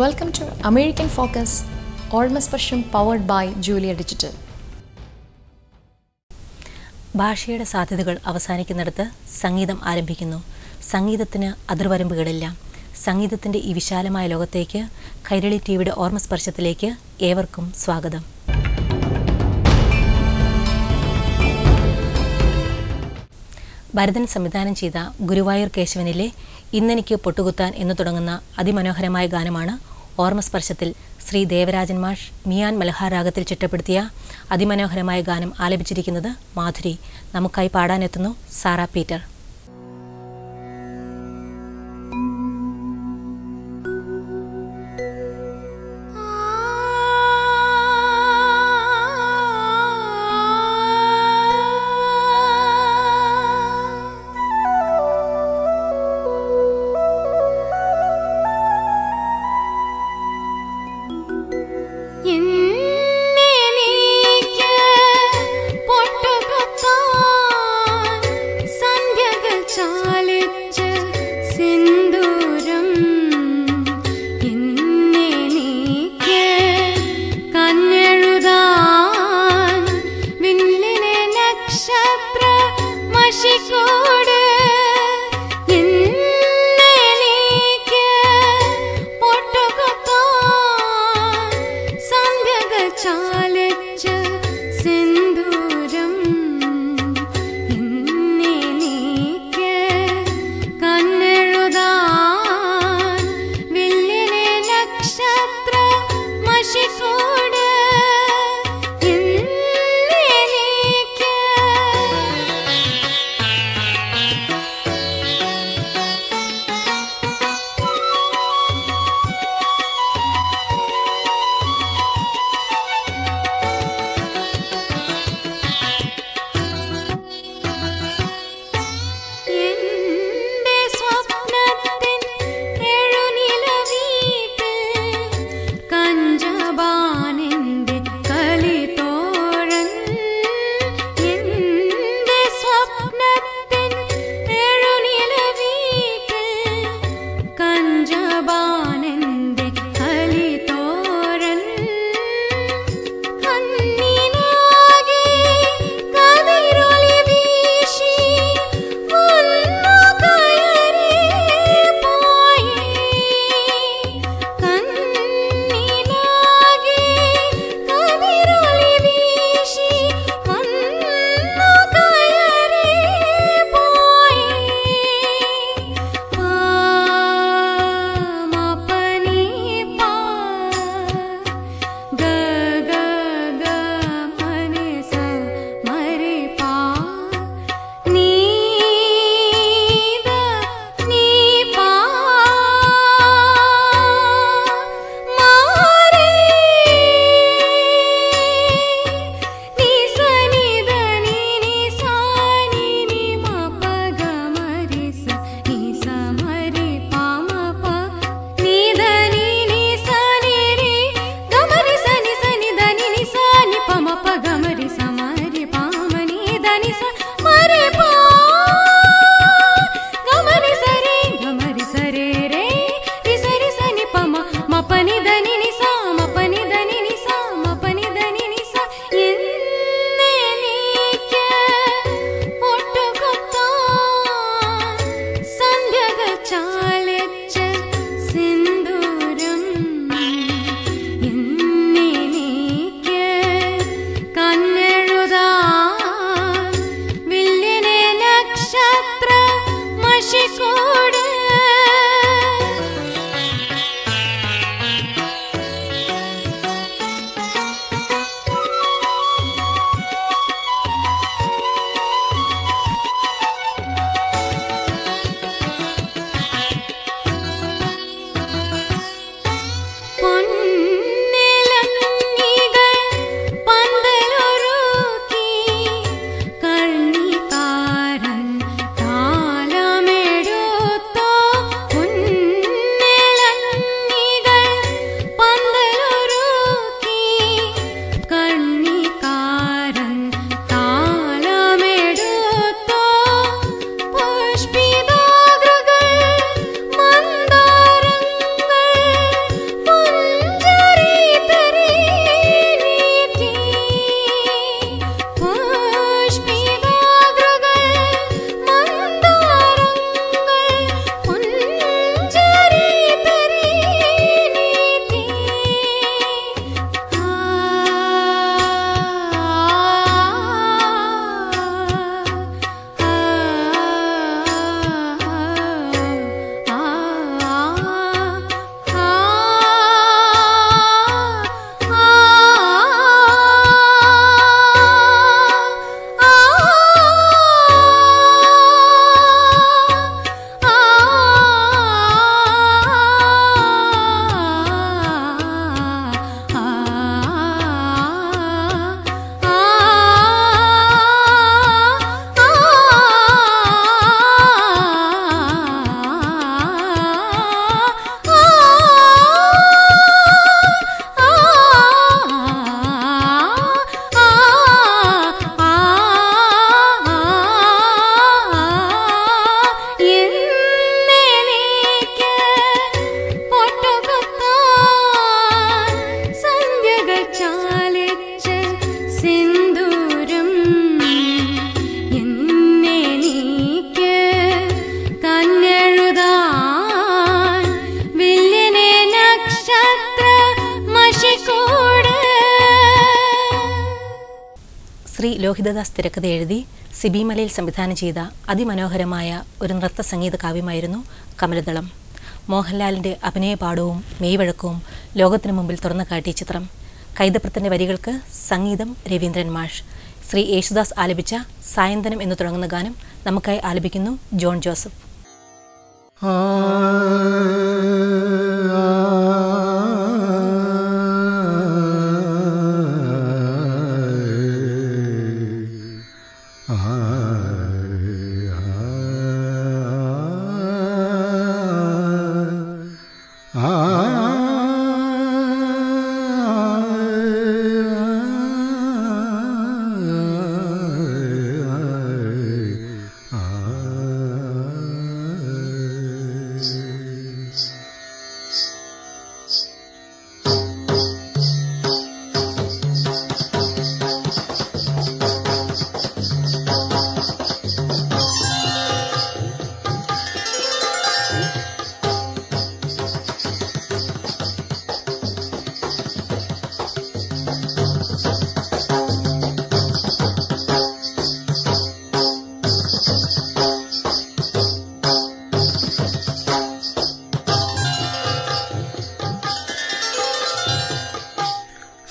Welcome to American Focus, ഓർമ്മസ്പർശം powered by Julia Digital. ഭാഷയുടെ സാധ്യതകൾ അവസാനിക്കുന്നിടത്ത് സംഗീതം ആരംഭിക്കുന്നു. സംഗീതത്തിന് അതിർവരമ്പുകളില്ല. സംഗീതത്തിൻ്റെ ഈ വിശാലമായ ലോകത്തേക്ക് കൈരളി ടിവിയുടെ ഓർമ്മസ്പർശത്തിലേക്ക് ഏവർക്കും സ്വാഗതം. ഭരതൻ സംവിധാനം ചെയ്ത ഗുരുവായൂർ കേശവനിലെ ഇന്നെനിക്ക് പൊട്ടുകുത്താൻ എന്ന് തുടങ്ങുന്ന അതിമനോഹരമായ ഗാനമാണ് ഓർമ്മസ്പർശത്തിൽ ശ്രീ ദേവരാജൻ മാഷ് മിയാൻ മൽഹാർ രാഗത്തിൽ ചിട്ടപ്പെടുത്തിയ അതിമനോഹരമായ ഗാനം ആലപിച്ചിരിക്കുന്നത് മാധുരി. നമുക്കായി പാടാനെത്തുന്നു സാറ പീറ്റർ. ലോഹിതദാസ് തിരക്കഥ എഴുതി സിബി മലയിൽ സംവിധാനം ചെയ്ത അതിമനോഹരമായ ഒരു നൃത്ത സംഗീത കാവ്യമായിരുന്നു കമലദളം. മോഹൻലാലിൻ്റെ അഭിനയപാഠവും മെയ്വഴക്കവും ലോകത്തിനു മുമ്പിൽ തുറന്നു കാട്ടിയ ചിത്രം. കൈതപ്രത്തിൻ്റെ വരികൾക്ക് സംഗീതം രവീന്ദ്രൻ മാഷ്. ശ്രീ യേശുദാസ് ആലപിച്ച സായന്തനം എന്ന് തുടങ്ങുന്ന ഗാനം നമുക്കായി ആലപിക്കുന്നു ജോൺ ജോസഫ്.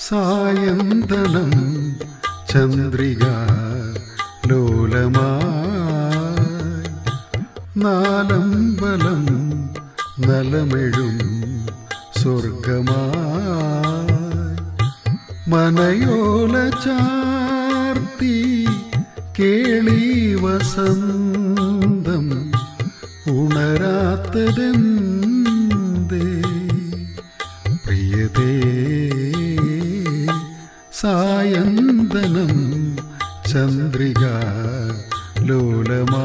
സായന്തനം ചന്ദ്രിക ലോലമായി നാലമ്പലം നലമെഴും സ്വർഗമായി മനയോല ചാർത്തി കേളി വസന്തം ഉണരാത്തതെന്തേ പ്രിയതേ സായന്തനം ചന്ദ്രിക ലോലമാ.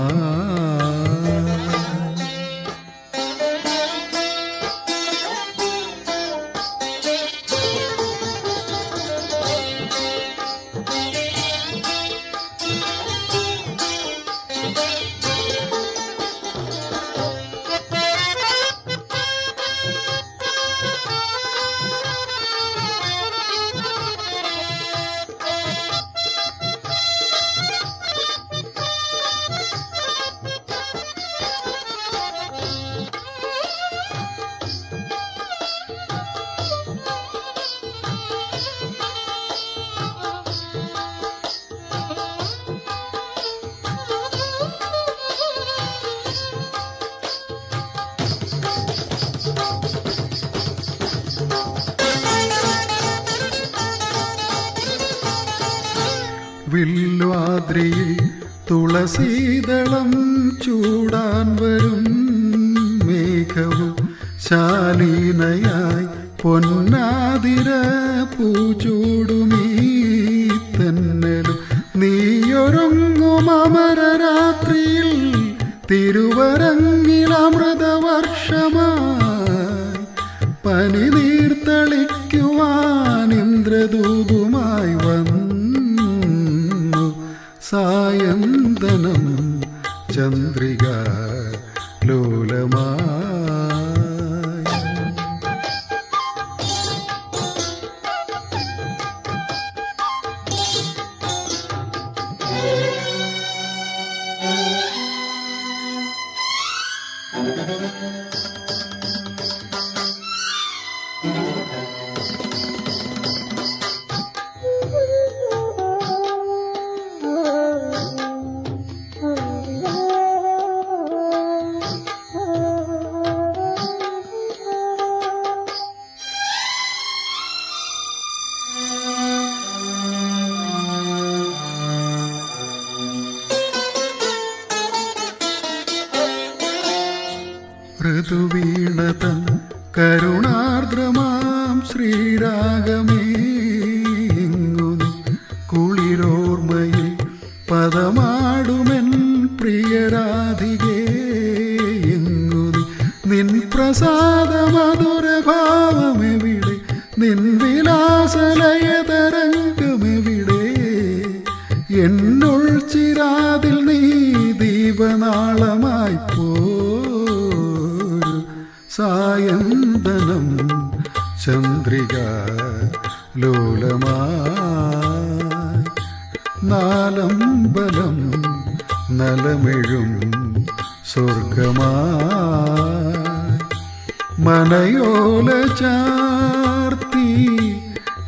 വില്വാദ്രിയിൽ തുളസീദളം ചൂടാൻ വരും മേഘവും ശാലീനയായി പൊന്നാതിര പൂചൂടുമീ തെന്നലും നീയൊരുങ്ങും അമരരാത്രിയിൽ തിരുവരങ്ങിലമൃതവർഷമായി പനിനീർത്തളിക്കുവാൻ ഇന്ദ്രദൂതുമായി വന്നു സായന്തനം ചന്ദ്രിക ലോലമായി. ഋതുവീണതൻ കരുണാർദ്രമാം ശ്രീരാഗമേ ഇങ്ങുനി കുളിരോർമ്മയിൽ പദമാടുമെൻ പ്രിയരാധികേ ഇങ്ങുനി നിൻ പ്രസാദമധുരഭാവമെവിടെ നിൻ വിലാസലയതരംഗമെവിടെ എന്നുൾ ചിരാതിൽ നീ ദീപനാളമായി പോ സായന്തനം ചന്ദ്രിക ലോലമായി നാലമ്പലം നലമെഴും സ്വർഗമായി മനയോല ചാർത്തി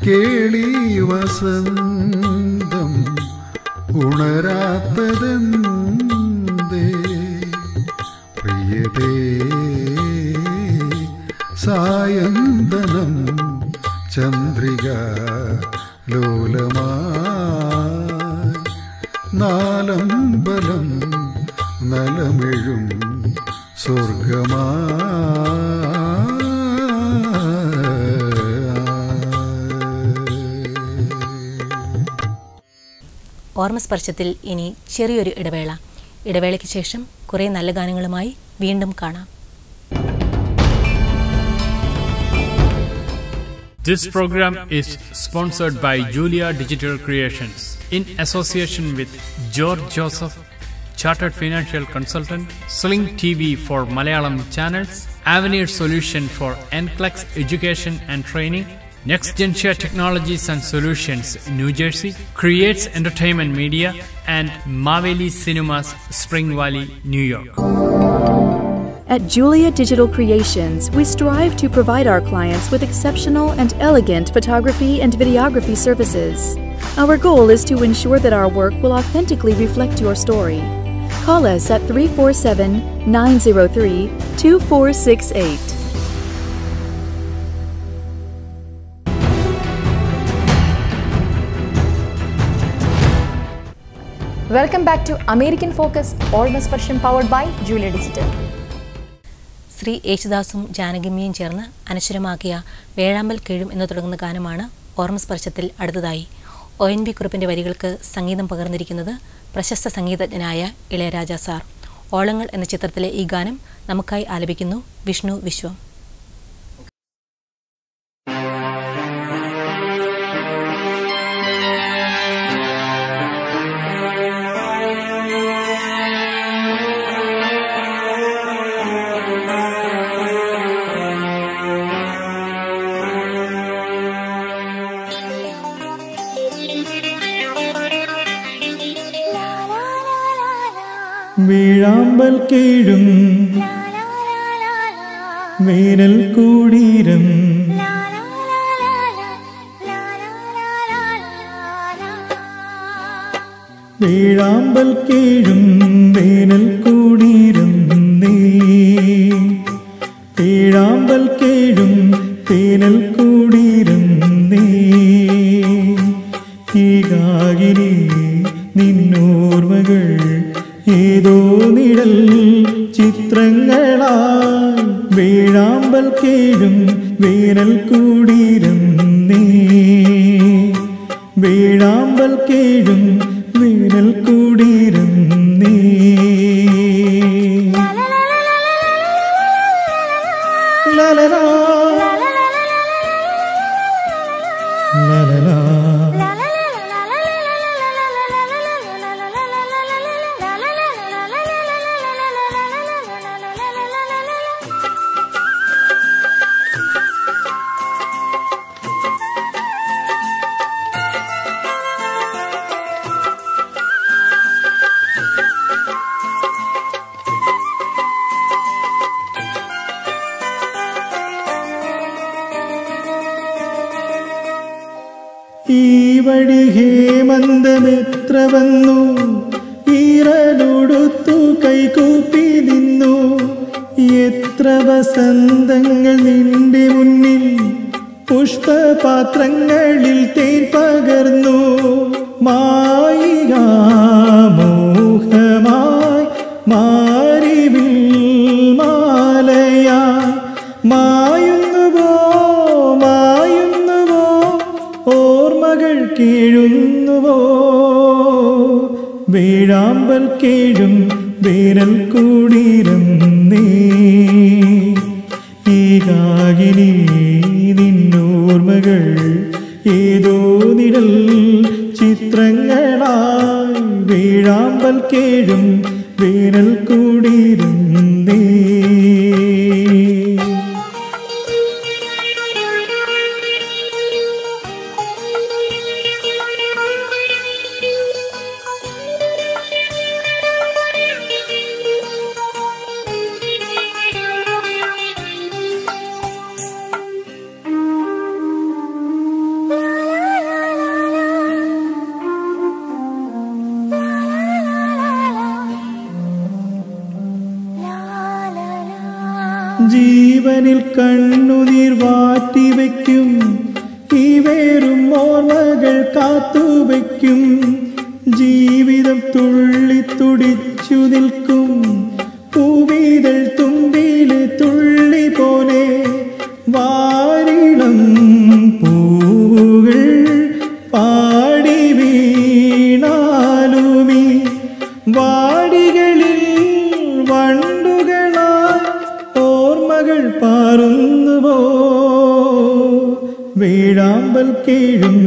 കേളി വസന്തം ഉണരാത്തതെന്തേ പ്രിയതേ സായന്തനം ചന്ദ്രിക ലോലമായി നാലമ്പലം നലമെഴും സ്വർഗമായി. ഓർമ്മസ്പർശത്തിൽ ഇനി ചെറിയൊരു ഇടവേളയ്ക്ക് ശേഷം കുറേ നല്ല ഗാനങ്ങളുമായി വീണ്ടും കാണാം. This program is sponsored by Julia Digital Creations in association with George Joseph, Chartered Financial Consultant, Sling TV for Malayalam channels, Avenir Solution for NCLEX Education and Training, Next Genshare Technologies and Solutions, New Jersey, Creates Entertainment Media, and Maveli Cinemas, Spring Valley, New York. At Julia Digital Creations, we strive to provide our clients with exceptional and elegant photography and videography services. Our goal is to ensure that our work will authentically reflect your story. Call us at 347-903-2468. Welcome back to American Focus, Ormasparsham powered by Julia Digital. Shri യേശുദാസും ജാനകിയമ്മയും ചേർന്ന് അനശ്വരമാക്കിയ വേഴാമ്പൽ കീഴും എന്ന് തുടങ്ങുന്ന ഗാനമാണ് ഓർമ്മസ്പർശത്തിൽ അടുത്തതായി. ONV കുറുപ്പിൻ്റെ വരികൾക്ക് സംഗീതം പകർന്നിരിക്കുന്നത് പ്രശസ്ത സംഗീതജ്ഞനായ ഇളയരാജ സാർ. ഓളങ്ങൾ എന്ന ചിത്രത്തിലെ ഈ ഗാനം നമുക്കായി ആലപിക്കുന്നു വിഷ്ണു വിശ്വം. വേഴാമ്പൽ കീഴും വേനൽ കൂടീരം വേഴാമ്പൽ കീഴും വേനൽ കൂടീരം നീ വേഴാമ്പൽ കീഴും വേനൽ കൂടീരം നീ ഈകാകിനി നിന്നോർമ്മകൾ ഏതോ നിഴൽ ചിത്രങ്ങളായി വേഴാമ്പൽ കീഴും വേനൽ കൂടീരം നീ വേഴാമ്പൽ കീഴും വേനൽ കൂടീരം നീ ലലലാ ലലലാ ഈ വഴി ഹേമന്തമെത്ര വന്നു ഈറലൊടുത്തു കൈകൂപ്പി നിന്നു എത്ര വസന്തങ്ങൾ നിന്റെ മുന്നിൽ പുഷ്പപാത്രങ്ങളിൽ തേൻ പകർന്നു മായികാമോഹമായി മാരിവിൽ മാലയായി മായുന്നുവോ മായുന്നുവോ ഓർമ്മകൾ കീഴുന്നുവോ വേഴാമ്പൽ കീഴും വേനൽ കൂടീരം നീ ഈകാകിനി നിന്നോർമ്മകൾ ഏതോ നിഴൽ ചിത്രങ്ങളായി വേഴാമ്പൽ കീഴും വേനൽ കൂടീരം നീ ജീവനിൽ കണ്ണുനീർ വാറ്റിവെക്കും, ഈ വേറും ഓർമ്മകൾ കാത്തുവെക്കും. ജീവിതം തുള്ളിത്തുടിച്ചു നിൽക്കും, പൂവിതൾ തുമ്പിലെ തുള്ളി പോലെ. വാരിളം പൂവുകൾ പാടി വീണാലുമീ വാടികളിൽ വണ്ടുകളായി ഓർമ്മകൾ പാറുന്നുവോ. വേഴാമ്പൽ കേഴും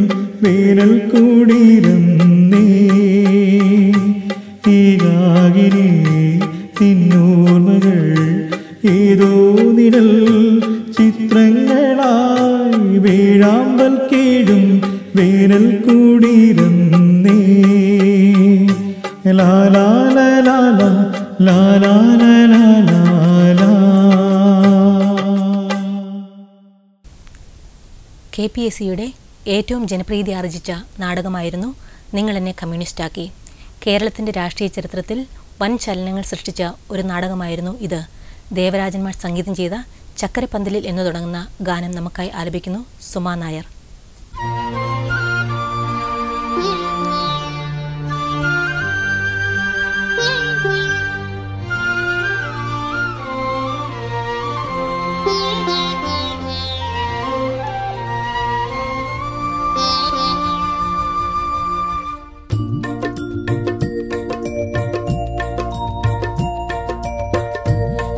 വേനൽ കൂടിരുന്നേ, ഏകാകിനി നിന്നോർമ്മകൾ ഏതോ നിഴൽ ചിത്രങ്ങളായി. വേഴാമ്പൽ കേഴും വേനൽ കൂടിരുന്നേ. ലാ ലാ ലാ ലാ ലാ ലാ ലാ ലാ ലാ. KPSCയുടെ ഏറ്റവും ജനപ്രീതി ആർജിച്ച നാടകമായിരുന്നു നിങ്ങൾ എന്നെ കമ്മ്യൂണിസ്റ്റാക്കി. കേരളത്തിൻ്റെ രാഷ്ട്രീയ ചരിത്രത്തിൽ വൻ ചലനങ്ങൾ സൃഷ്ടിച്ച ഒരു നാടകമായിരുന്നു ഇത്. ദേവരാജൻ മാഷ് സംഗീതം ചെയ്ത ചക്കരപ്പന്തലിൽ എന്ന് തുടങ്ങുന്ന ഗാനം നമുക്കായി ആലപിക്കുന്നു സുമാ നായർ.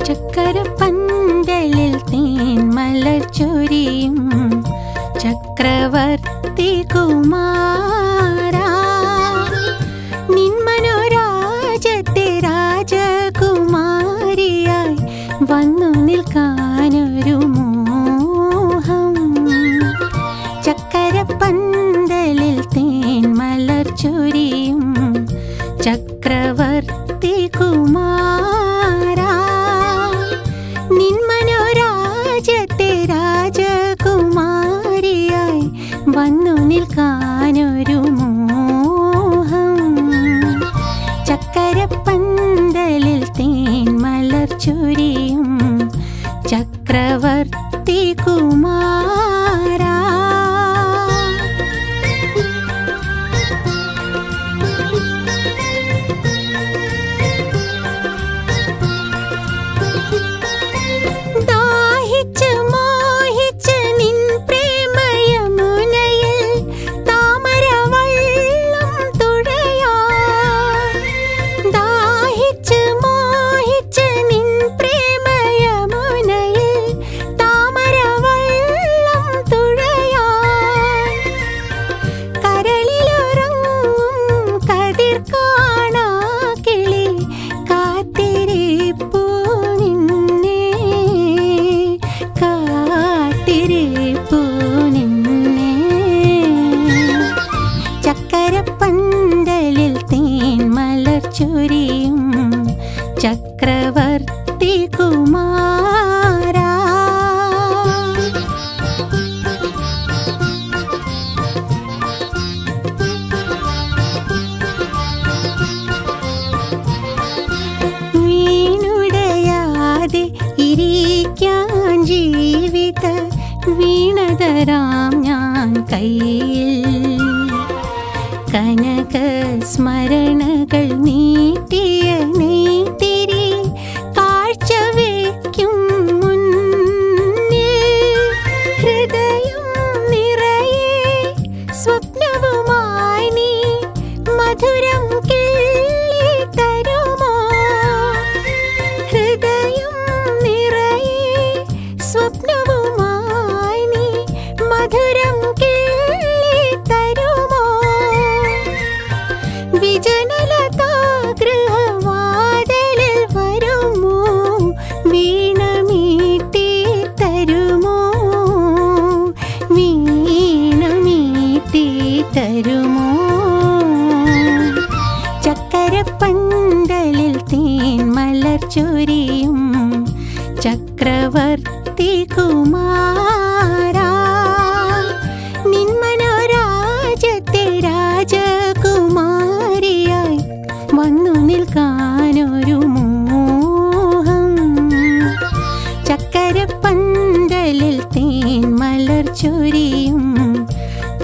ചക്കരപ്പന്തലിൽ തേൻമലർ ചൊരിയും ചക്രവർത്തി കുമാരാ, നിന്മനോരാജത്തെ രാജകുമാരിയായി വന്നു നിൽക്കാനൊരു മോഹം. ചക്കരപ്പന്തലിൽ തേൻമലർ ചൊരിയും ചക്രവർത്തി കുമാരാ, നിന്മനോരാജത്തെ രാജകുമാരിയായി വന്നു നിൽക്കാനൊരു മോഹം. ചക്കരപ്പന്തലിൽ തേൻമലർ ചൊരിയും ചക്രവർത്തി കുമാരാ. ചക്കരപ്പന്തലിൽ തേൻമലർ ചൊരിയും ചക്രവർത്തി കുമാരാ. വീണുടയാതെ ഇരിക്കാൻ ജീവിത വീണതരാം ഞാൻ കയ്യിൽ, കനക സ്മരണകൾ നീട്ടിയ നെയ്ത്തിരി കാഴ്ച വയ്ക്കും മുന്നിൽ. ഹൃദയം നിറയെ സ്വപ്നവുമായി നീ മധുരം കിള്ളി തരുമോ. ഹൃദയം നിറയെ സ്വപ്നവുമായി നീ മധുരം കിള്ളി തരുമോ. വിജനലതാഗൃഹവാതിലിൽ വരുമോ, വീണമീട്ടി തരുമോ, വീണമീട്ടി തരുമോ. ചക്കരപ്പന്തലിൽ തേൻമലർ ചൊരിയും ചക്രവർത്തി കുമാരാ, നിന്മനോരാജത്തെ രാജകുമാരിയായി വന്നു നിൽക്കാനൊരു മോഹം. ചക്ക ചൊരിയും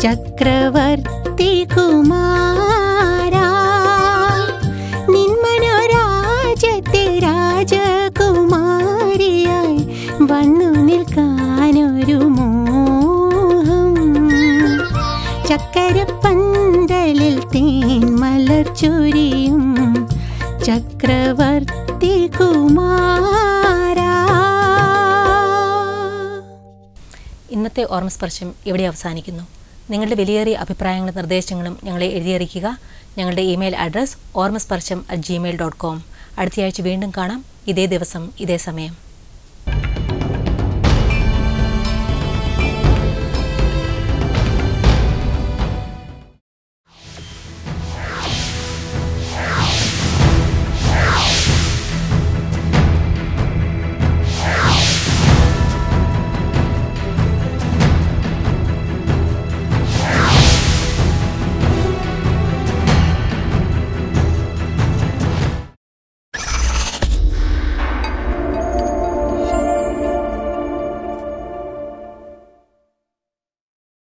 ചക്രവർത്തി കുമാരാ, നിന്മനോരാജ്യത്തെ രാജകുമാരിയായി വന്നു നിൽക്കാനൊരു മോഹം. ചക്കരപ്പന്തലിൽ തേൻ മലർ ചൊരിയും ചക്രവർത്തി കുമാരാ. ഇന്നത്തെ ഓർമ്മസ്പർശം ഇവിടെ അവസാനിക്കുന്നു. നിങ്ങളുടെ വിലയേറിയ അഭിപ്രായങ്ങളും നിർദ്ദേശങ്ങളും ഞങ്ങളെ എഴുതിയറിയിക്കുക. ഞങ്ങളുടെ ഇമെയിൽ അഡ്രസ് ormasparsham@gmail.com. അടുത്തയാഴ്ച വീണ്ടും കാണാം, ഇതേ ദിവസം ഇതേ സമയം.